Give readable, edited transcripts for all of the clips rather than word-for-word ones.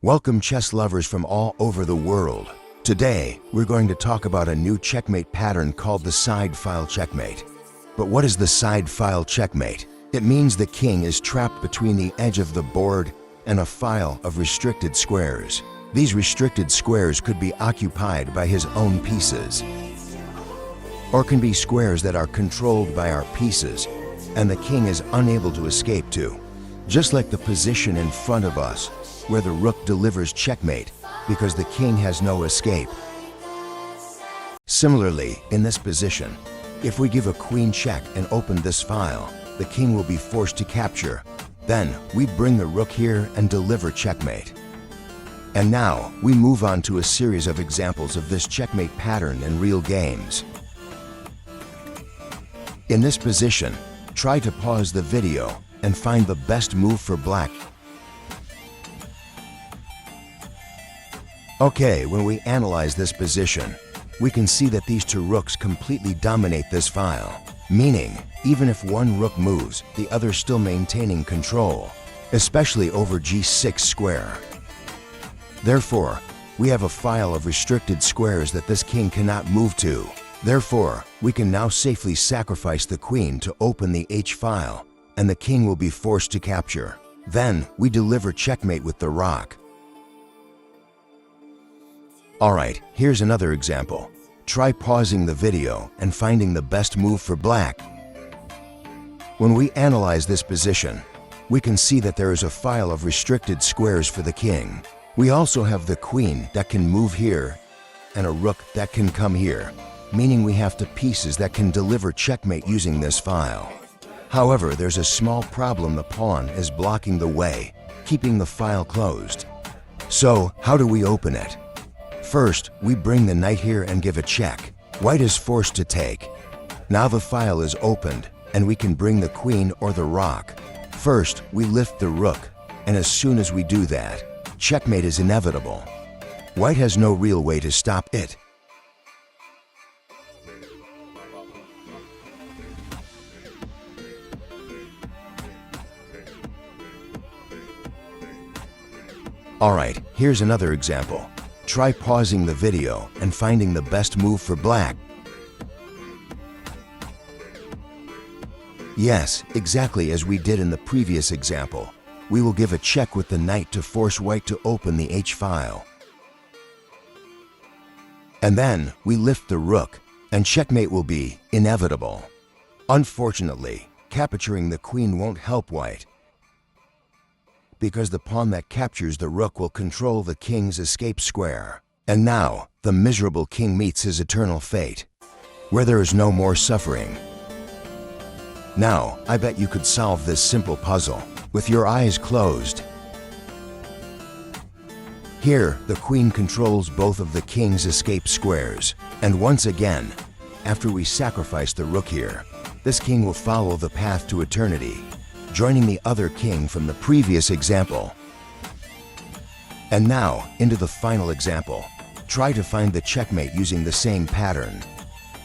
Welcome chess lovers from all over the world. Today, we're going to talk about a new checkmate pattern called the side file checkmate. But what is the side file checkmate? It means the king is trapped between the edge of the board and a file of restricted squares. These restricted squares could be occupied by his own pieces, or can be squares that are controlled by our pieces and the king is unable to escape to. Just like the position in front of us, where the rook delivers checkmate because the king has no escape. Similarly, in this position, if we give a queen check and open this file, the king will be forced to capture. Then we bring the rook here and deliver checkmate. And now we move on to a series of examples of this checkmate pattern in real games. In this position, try to pause the video and find the best move for black. Okay, when we analyze this position, we can see that these two rooks completely dominate this file, meaning even if one rook moves, the other still maintaining control, especially over g6 square. Therefore, we have a file of restricted squares that this king cannot move to. Therefore, we can now safely sacrifice the queen to open the h file, and the king will be forced to capture. Then, we deliver checkmate with the rook. Alright, here's another example. Try pausing the video and finding the best move for black. When we analyze this position, we can see that there is a file of restricted squares for the king. We also have the queen that can move here and a rook that can come here, meaning we have the pieces that can deliver checkmate using this file. However, there's a small problem. The pawn is blocking the way, keeping the file closed. So, how do we open it? First, we bring the knight here and give a check. White is forced to take. Now the file is opened, and we can bring the queen or the rook. First, we lift the rook, and as soon as we do that, checkmate is inevitable. White has no real way to stop it. Alright, here's another example. Try pausing the video and finding the best move for black. Yes, exactly as we did in the previous example. We will give a check with the knight to force white to open the h file. And then we lift the rook, and checkmate will be inevitable. Unfortunately, capturing the queen won't help white, because the pawn that captures the rook will control the king's escape square. And now, the miserable king meets his eternal fate, where there is no more suffering. Now, I bet you could solve this simple puzzle with your eyes closed. Here, the queen controls both of the king's escape squares. And once again, after we sacrifice the rook here, this king will follow the path to eternity, joining the other king from the previous example. And now, into the final example. Try to find the checkmate using the same pattern.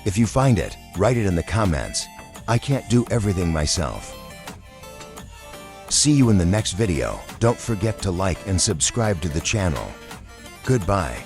If you find it, write it in the comments. I can't do everything myself. See you in the next video. Don't forget to like and subscribe to the channel. Goodbye.